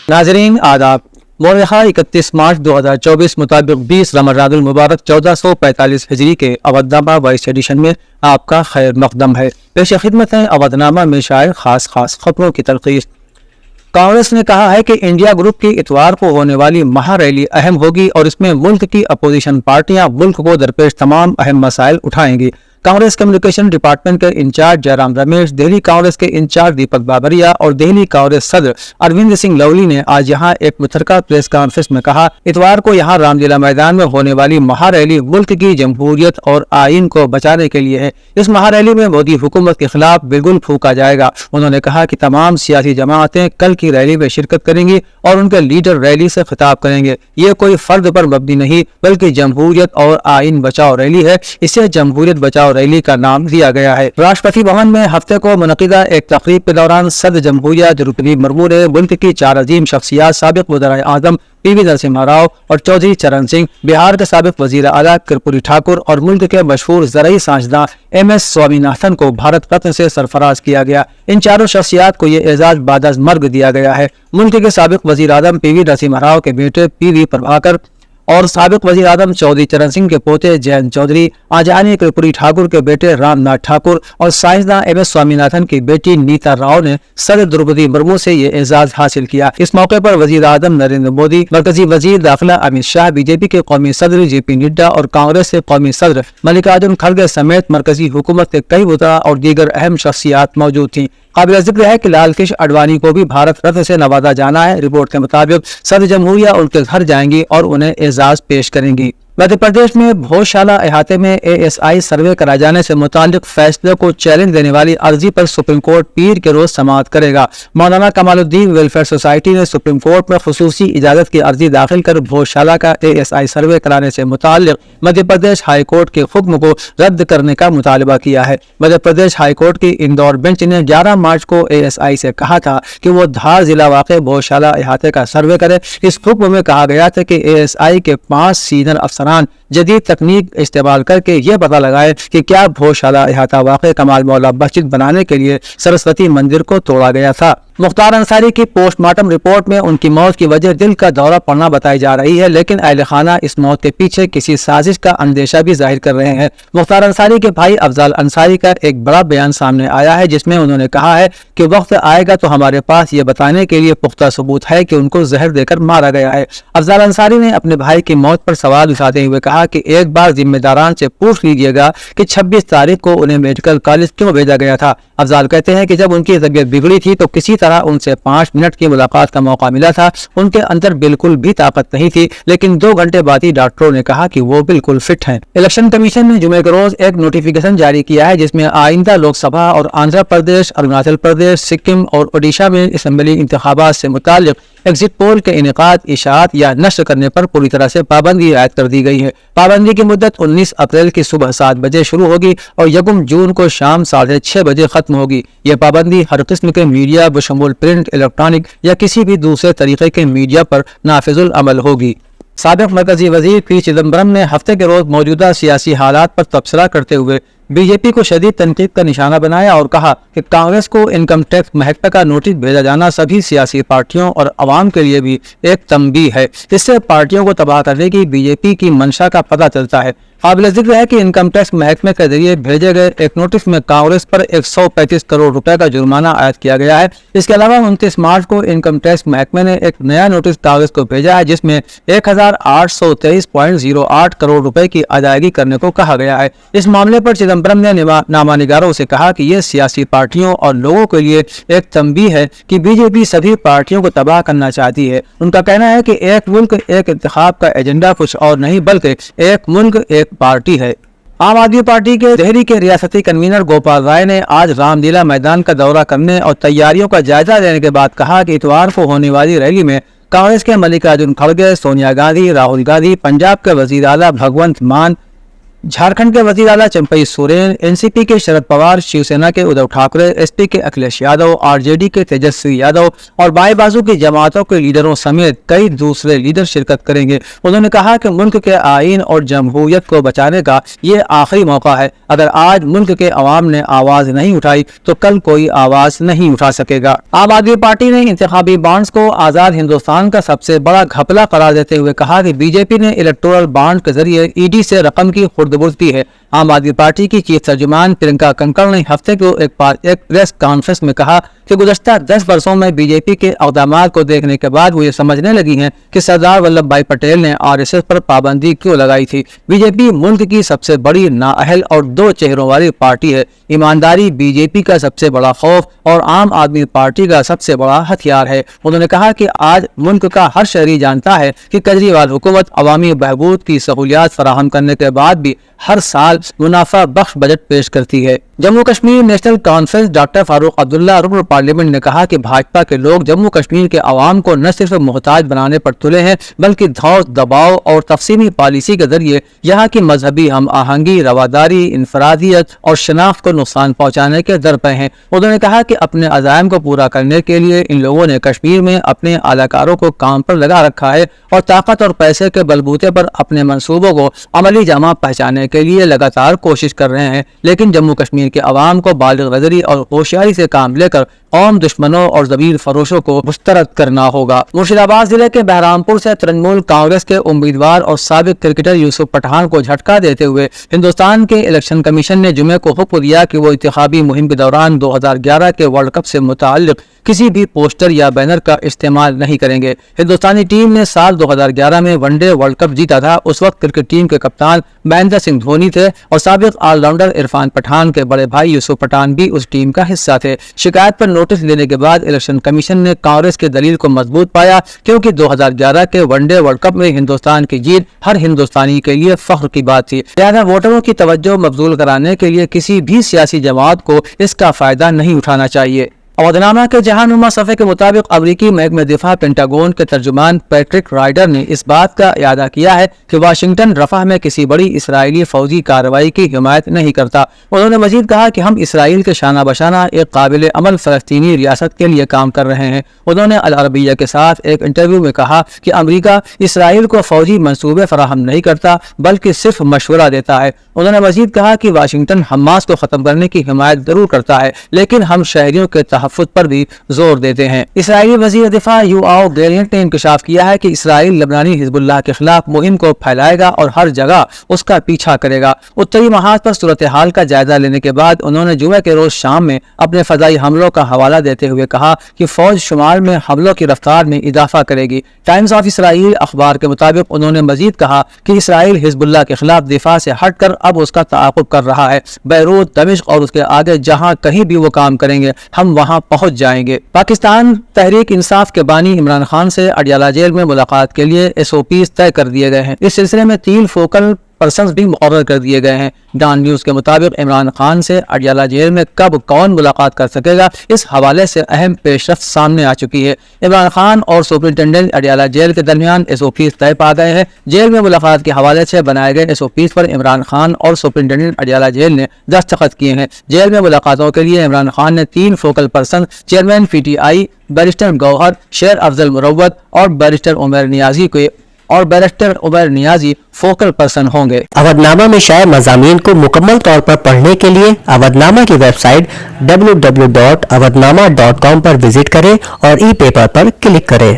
नाजरीन आदाब। मौलिहा 31 मार्च 2024 मुताबिक 20 रमज़ानुल मुबारक 1445 हिजरी के अवधनामा वाइस एडिशन में आपका खैर मकदम है। पेश खिदमत है अवधनामा में शायद खास खबरों की तलखीस। कांग्रेस ने कहा है कि इंडिया ग्रुप की इतवार को होने वाली महारैली अहम होगी और इसमें मुल्क की अपोजिशन पार्टियां मुल्क को दरपेश तमाम अहम मसाइल उठाएंगी। कांग्रेस कम्युनिकेशन डिपार्टमेंट के इंचार्ज जयराम रमेश, दिल्ली कांग्रेस के इंचार्ज दीपक बाबरिया और दिल्ली कांग्रेस सदर अरविंद सिंह लवली ने आज यहां एक मुतरका प्रेस कॉन्फ्रेंस में कहा, इतवार को यहां रामलीला मैदान में होने वाली महारैली मुल्क की जमहूरियत और आइन को बचाने के लिए है। इस महारैली में मोदी हुकूमत के खिलाफ बिल्कुल फूका जाएगा। उन्होंने कहा कि तमाम सियासी जमातें कल की रैली में शिरकत करेंगी और उनके लीडर रैली से खिताब करेंगे। ये कोई फर्द पर मबनी नहीं बल्कि जमहूरियत और आइन बचाओ रैली है। इसे जमहूरियत बचाओ रैली का नाम दिया गया है। राष्ट्रपति भवन में हफ्ते को मुनक़िदा एक तकरीब के दौरान सदर जमहूरिया द्रौपदी मुर्मू ने मुल्क की 4 अजीम शख्सियात साबिक वज़ीर आज़म पीवी नरसिम्हा राव और चौधरी चरण सिंह, बिहार के साबिक वजीर आला कर्पूरी ठाकुर और मुल्क के मशहूर ज़रई साइंसदान MS स्वामीनाथन को भारत रत्न से सरफराज किया गया। इन चारों शख्सियात को ये एजाज बाद अज़ मर्ग दिया गया है। मुल्क के साबिक वजीर आज़म पीवी नरसिम्हा राव के बेटे PV प्रभाकर और साबिक वजीर आज़म चौधरी चरण सिंह के पोते जयंत चौधरी, आजानी कर्पूरी ठाकुर के बेटे रामनाथ ठाकुर और साइंसदान MS स्वामीनाथन की बेटी नीता राव ने सदर द्रौपदी मुर्मू से ये एजाज हासिल किया। इस मौके पर वजीर आज़म नरेंद्र मोदी, मरकजी वजीर दाखिला अमित शाह, बीजेपी के कौमी सदर JP नड्डा और कांग्रेस के कौमी सदर मल्लिकार्जुन खड़गे समेत मरकजी हुकूमत के कई वज़रा और दीगर अहम शख्सियात मौजूद थी। काबिल जिक्र है कि लाल कृष्ण आडवाणी को भी भारत रत्न से नवाजा जाना है। रिपोर्ट के मुताबिक सदर जमहूरिया उनके घर जाएंगी और उन्हें एजाज पेश करेंगी। मध्य प्रदेश में भोजशाला इहाते में ASI सर्वे कराए जाने से मुतालिक फैसले को चैलेंज देने वाली अर्जी पर सुप्रीम कोर्ट पीर के रोज समाअत करेगा। मौलाना कमालुद्दीन वेलफेयर सोसाइटी ने सुप्रीम कोर्ट में खुसूसी इजाजत की अर्जी दाखिल कर भोजशाला का ASI सर्वे कराने से मुतालिक मध्य प्रदेश हाई कोर्ट के हुक्म को रद्द करने का मुतालबा किया है। मध्य प्रदेश हाई कोर्ट की इंदौर बेंच ने 11 मार्च को ASI से कहा था कि वो धार जिला वाक़े भोजशाला इहाते का सर्वे करे। इस हुक्म में कहा गया था कि ASI के 5 सीनियर अफसरान जदीद तकनीक इस्तेमाल करके यह पता लगाए कि क्या भोजशाला इहाता वाक़े कमाल मौला मस्जिद बनाने के लिए सरस्वती मंदिर को तोड़ा गया था। मुख्तार अंसारी की पोस्टमार्टम रिपोर्ट में उनकी मौत की वजह दिल का दौरा पड़ना बताई जा रही है, लेकिन अहले खाना इस मौत के पीछे किसी साजिश का अंदेशा भी जाहिर कर रहे हैं। मुख्तार अंसारी के भाई अफजल अंसारी का एक बड़ा बयान सामने आया है जिसमें उन्होंने कहा है कि वक्त आएगा तो हमारे पास ये बताने के लिए पुख्ता सबूत है कि उनको जहर देकर मारा गया है। अफजल अंसारी ने अपने भाई की मौत पर सवाल उठाते हुए कहा कि एक बार जिम्मेदारान से पूछ लीजिएगा कि 26 तारीख को उन्हें मेडिकल कॉलेज क्यों भेजा गया था। अफजल कहते हैं कि जब उनकी तबीयत बिगड़ी थी तो किसी तरह उनसे 5 मिनट की मुलाकात का मौका मिला था। उनके अंदर बिल्कुल भी ताकत नहीं थी, लेकिन 2 घंटे बाद ही डॉक्टरों ने कहा कि वो बिल्कुल फिट हैं। इलेक्शन कमीशन ने जुमे के रोज एक नोटिफिकेशन जारी किया है जिसमें आइंदा लोकसभा और आंध्र प्रदेश, अरुणाचल प्रदेश, सिक्किम और ओडिशा में असेंबली इंतखाबात से मुताल्लिक एग्जिट पोल के इनेकाद, इशाअत या नश्र करने पर पूरी तरह से पाबंदी आयद कर दी गई है। पाबंदी की मुद्दत 19 अप्रैल की सुबह 7 बजे शुरू होगी और 1 जून को शाम 6:30 बजे खत्म होगी। यह पाबंदी हर किस्म के मीडिया बशमूल प्रिंट, इलेक्ट्रॉनिक या किसी भी दूसरे तरीके के मीडिया पर नाफिजुल अमल होगी। साबिक मरकजी वजीर पी चिदम्बरम ने हफ्ते के रोज मौजूदा सियासी हालात पर तबसरा करते हुए बीजेपी को शदीद तनकीद का निशाना बनाया और कहा कि कांग्रेस को इनकम टैक्स महकमे का नोटिस भेजा जाना सभी सियासी पार्टियों और अवाम के लिए भी एक तंबीह है। इससे पार्टियों को तबाह करने की बीजेपी की मंशा का पता चलता है। काबिल जिक्र है कि इनकम टैक्स महकमे के जरिए भेजे गए एक नोटिस में कांग्रेस पर 135 करोड़ रुपए का जुर्माना आयद किया गया है। इसके अलावा 29 मार्च को इनकम टैक्स महकमे ने एक नया नोटिस कांग्रेस को भेजा है जिसमें 1823.08 करोड़ रुपए की अदायगी करने को कहा गया है। इस मामले पर चिदम्बरम ने नामानिगारों से कहा कि यह सियासी पार्टियों और लोगों के लिए एक तंबीह है कि बीजेपी सभी पार्टियों को तबाह करना चाहती है। उनका कहना है कि एक मुल्क एक इंतखाब का एजेंडा कुछ और नहीं बल्कि एक मुल्क एक पार्टी है। आम आदमी पार्टी के दिल्ली के रियासती कन्वीनर गोपाल राय ने आज रामलीला मैदान का दौरा करने और तैयारियों का जायजा लेने के बाद कहा कि इतवार को होने वाली रैली में कांग्रेस के मल्लिकार्जुन खड़गे, सोनिया गांधी, राहुल गांधी, पंजाब के वजीर आला भगवंत मान, झारखंड के वजीर आला चंपई सोरेन, एनसीपी के शरद पवार, शिवसेना के उद्धव ठाकरे, एसपी के अखिलेश यादव, आरजेडी के तेजस्वी यादव और बाएं बाजू की जमातों के लीडरों समेत कई दूसरे लीडर शिरकत करेंगे। उन्होंने कहा कि मुल्क के आईन और जमहूरियत को बचाने का ये आखिरी मौका है। अगर आज मुल्क के अवाम ने आवाज नहीं उठाई तो कल कोई आवाज नहीं उठा सकेगा। आम आदमी पार्टी ने इंतखाबी बॉन्ड्स को आजाद हिंदुस्तान का सबसे बड़ा घपला करार देते हुए कहा कि बीजेपी ने इलेक्टोरल बॉन्ड के जरिए ईडी से रकम की खुर्दबुर्दी है। आम आदमी पार्टी की चीफ तर्जुमान प्रियंका कक्कड़ ने हफ्ते को एक प्रेस कॉन्फ्रेंस में कहा कि गुज़श्ता 10 वर्षों में बीजेपी के इक़दामात को देखने के बाद वो ये समझने लगी हैं कि सरदार वल्लभ भाई पटेल ने आरएसएस पर पाबंदी क्यों लगाई थी। बीजेपी मुल्क की सबसे बड़ी नाअहल और 2 चेहरों वाली पार्टी है। ईमानदारी बीजेपी का सबसे बड़ा खौफ और आम आदमी पार्टी का सबसे बड़ा हथियार है। उन्होंने कहा कि आज मुल्क का हर शहरी जानता है कि केजरीवाल हुकूमत अवामी बहबूद की सहूलियात फराहम करने के बाद भी हर साल मुनाफा बख्श बजट पेश करती है। Jammu Kashmir national conference doctor Farooq Abdullah रुकन पार्लियामेंट ने कहा कि भाजपा के लोग जम्मू कश्मीर के अवाम को न सिर्फ मोहताज बनाने पर तुले हैं बल्कि धौस, दबाव और तफसीमी पॉलिसी के जरिए यहाँ की मजहबी हम आहंगी, रवादारी, इनफरादियत और शनाख्त को नुकसान पहुँचाने के दर पर हैं। उन्होंने कहा कि अपने अज़ाइम को पूरा करने के लिए इन लोगों ने कश्मीर में अपने अलाकारों को काम पर लगा रखा है और ताकत और पैसे के बलबूते पर अपने मंसूबों को अमली जमा पहचानने के लिए लगातार कोशिश कर रहे हैं। लेकिन जम्मू कश्मीर के अवाम को बालिग नज़री और होशियारी से काम लेकर कौम दुश्मनों और ज़मीर फरोशों को मुस्तरद करना होगा। मुर्शिदाबाद जिले के बहरामपुर से तृणमूल कांग्रेस के उम्मीदवार और साबिक क्रिकेटर यूसुफ पठान को झटका देते हुए हिंदुस्तान के इलेक्शन कमीशन ने जुमे को हुक्म दिया कि वो इंतखाबी मुहिम के दौरान 2011 के वर्ल्ड कप से मुताल्लिक किसी भी पोस्टर या बैनर का इस्तेमाल नहीं करेंगे। हिंदुस्तानी टीम ने साल 2011 में वनडे वर्ल्ड कप जीता था। उस वक्त क्रिकेट टीम के कप्तान महेंद्र सिंह धोनी थे और साबिक ऑलराउंडर इरफान पठान के बड़े भाई यूसुफ पठान भी उस टीम का हिस्सा थे। शिकायत पर नोटिस लेने के बाद इलेक्शन कमीशन ने कांग्रेस के दलील को मजबूत पाया, क्योंकि 2011 के वनडे वर्ल्ड कप में हिंदुस्तान की जीत हर हिंदुस्तानी के लिए फख्र की बात थी। लिहाजा वोटरों की तवज्जो मबजूल कराने के लिए किसी भी सियासी जमात को इसका फायदा नहीं उठाना चाहिए। अवधनामा के जहानुमा सफ़े के मुताबिक अमरीकी महकमे दिफा पेंटागन के तर्जुमान पैट्रिक राइडर ने इस बात का इयादा किया है कि वाशिंगटन रफा में किसी बड़ी इसराइली फौजी कार्रवाई की हिमायत नहीं करता। उन्होंने मजीद कहा कि हम इसराइल के शाना बशाना एक काबिल अमल फ़लस्तीनी रियासत के लिए काम कर रहे हैं। उन्होंने अल अरबिया के साथ एक इंटरव्यू में कहा कि अमरीका इसराइल को फौजी मंसूबे फराहम नहीं करता बल्कि सिर्फ मशवरा देता है। उन्होंने मजीद कहा कि वाशिंगटन हमास को ख़त्म करने की हिमायत जरूर करता है, लेकिन हम शहरियों के तहफ़्फ़ुज़ पर भी जोर देते हैं। इसराइली वज़ीर दिफा यूआव गैलेंट ने इंकशाफ किया है कि इसराइल लबनानी हिजबुल्लाह के खिलाफ मुहिम को फैलाएगा और हर जगह उसका पीछा करेगा। उत्तरी महाज पर सूरत हाल का जायजा लेने के बाद उन्होंने जुमे के रोज शाम में अपने फजाई हमलों का हवाला देते हुए कहा कि फौज शुमाल में हमलों की रफ्तार में इजाफा करेगी। टाइम्स ऑफ इसराइल अखबार के मुताबिक उन्होंने मजीद कहा कि इसराइल हिजबुल्लाह के खिलाफ दिफा से हटकर अब उसका ताक़ुब कर रहा है। बैरूत, दमिश्क और उसके आगे जहां कहीं भी वो काम करेंगे हम वहां पहुंच जाएंगे। पाकिस्तान तहरीक इंसाफ के बानी इमरान खान से अडयाला जेल में मुलाकात के लिए SOPs तय कर दिए गए हैं। इस सिलसिले में 3 फोकल पर्सन्स भी मुकर्रर कर दिए गए हैं। डॉन न्यूज के मुताबिक इमरान खान से अडयाला जेल में कब कौन मुलाकात कर सकेगा, इस हवाले से अहम पेशरफ्त सामने आ चुकी है। इमरान खान और सुपरिटेंडेंट अडयाला जेल के दरमियान SOPs तय पा गए हैं। जेल में मुलाकात के हवाले से बनाए गए SOPs पर इमरान खान और सुपरिटेंडेंट अडयाला जेल ने दस्तखत किए हैं। जेल में मुलाकातों के लिए इमरान खान ने 3 focal person chairman PTI barrister Gauhar, Sher Afzal Marwat और barrister Umar Niazi focal person होंगे। अवधनामा में शाये मज़ामीन को मुकम्मल तौर पर पढ़ने के लिए अवधनामा की वेबसाइट www.awadhnama.com पर विजिट करें और ई पेपर पर क्लिक करें।